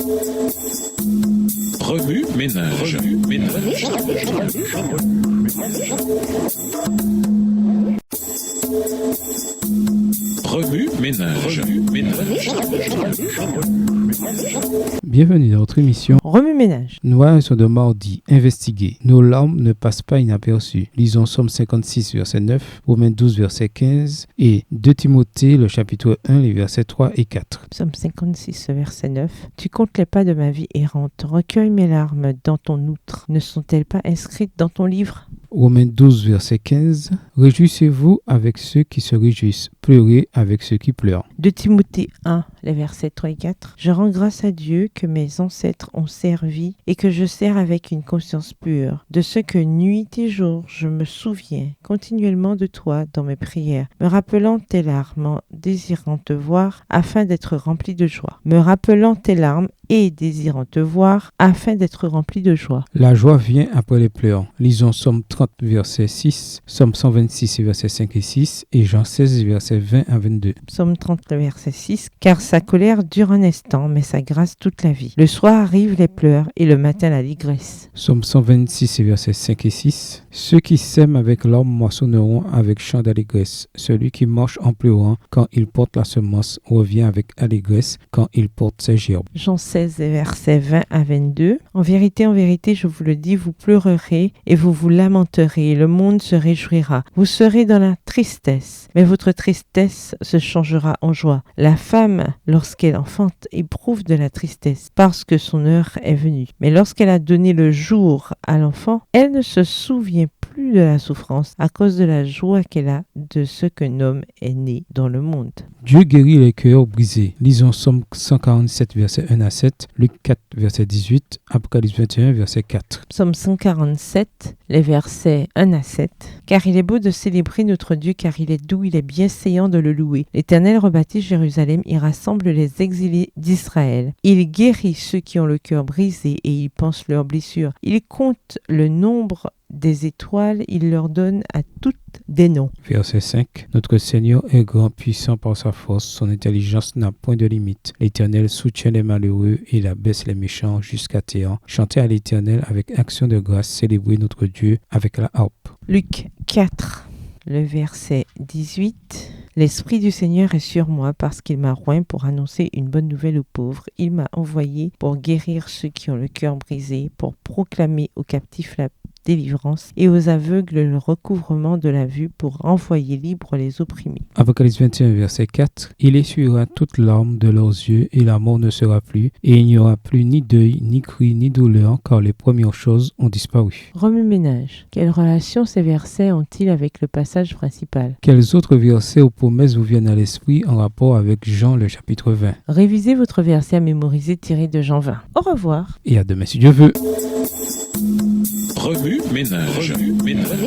Remue ménage. Remue ménage. Bienvenue dans notre émission Remue ménage. Noir sur de mardi, investiguer. Nos larmes ne passent pas inaperçues. Lisons Somme 56, verset 9, Romains 12, verset 15 et 2 Timothée, le chapitre 1, les versets 3 et 4. Psaume 56, verset 9. Tu comptes les pas de ma vie errante. Recueille mes larmes dans ton outre. Ne sont-elles pas inscrites dans ton livre? Romains 12, verset 15. Réjouissez-vous avec ceux qui se réjouissent. Pleurez avec ceux qui pleurent. 2 Timothée 1, les versets 3 et 4. Je rends grâce à Dieu que mes ancêtres ont servi et que je sers avec une conscience pure. De ce que nuit et jour je me souviens continuellement de toi dans mes prières, me rappelant tes larmes, désirant te voir afin d'être rempli de joie. Me rappelant tes larmes et désirant te voir afin d'être rempli de joie. La joie vient après les pleurs. Lisons Somme 30, verset 6, Somme 126, versets 5 et 6 et Jean 16, versets 20 à 22. Psaume 30, verset 6. Car sa colère dure un instant, mais sa grâce toute la vie. Le soir arrivent les pleurs et le matin la ligresse. Somme 126, versets 5 et 6. Ceux qui sèment avec larmes moissonneront avec chant d'allégresse. Celui qui marche en pleurant quand il porte la semence revient avec allégresse quand il porte ses gerbes. Jean 16, versets 20 à 22. En vérité, je vous le dis, vous pleurerez et vous vous lamenterez, et le monde se réjouira. Vous serez dans la tristesse, mais votre tristesse se changera en joie. La femme, lorsqu'elle enfante, éprouve de la tristesse, parce que son heure est venue. Mais lorsqu'elle a donné le jour à l'enfant, elle ne se souvient plus de la souffrance à cause de la joie qu'elle a de ce qu'un homme est né dans le monde. Dieu guérit les cœurs brisés. Lisons Somme 147, verset 1 à 7, Luc 4, verset 18, Apocalypse 21, verset 4. Psaume 147, les versets 1 à 7. Car il est beau de célébrer notre Dieu, car il est doux, il est bienséant de le louer. L'Éternel rebâtit Jérusalem, il rassemble les exilés d'Israël. Il guérit ceux qui ont le cœur brisé et il pense leurs blessures. Il compte le nombre des étoiles, il leur donne à toutes des noms. Verset 5. Notre Seigneur est grand, puissant par sa force, son intelligence n'a point de limite. L'Éternel soutient les malheureux et il abaisse les méchants jusqu'à terre. Chantez à l'Éternel avec action de grâce, célébrez notre Dieu avec la harpe. Luc 4, le verset 18. L'Esprit du Seigneur est sur moi parce qu'il m'a oint pour annoncer une bonne nouvelle aux pauvres. Il m'a envoyé pour guérir ceux qui ont le cœur brisé, pour proclamer aux captifs la délivrance et aux aveugles le recouvrement de la vue, pour renvoyer libres les opprimés. Apocalypse 21, verset 4. Il essuiera toutes larmes de leurs yeux et la mort ne sera plus, et il n'y aura plus ni deuil, ni cri, ni douleur, car les premières choses ont disparu. Remue ménage. Quelle relation ces versets ont-ils avec le passage principal? Quels autres versets ou promesses vous viennent à l'esprit en rapport avec Jean le chapitre 20? Révisez votre verset à mémoriser tiré de Jean 20. Au revoir. Et à demain si Dieu veut. Remue ménage. Remue ménage.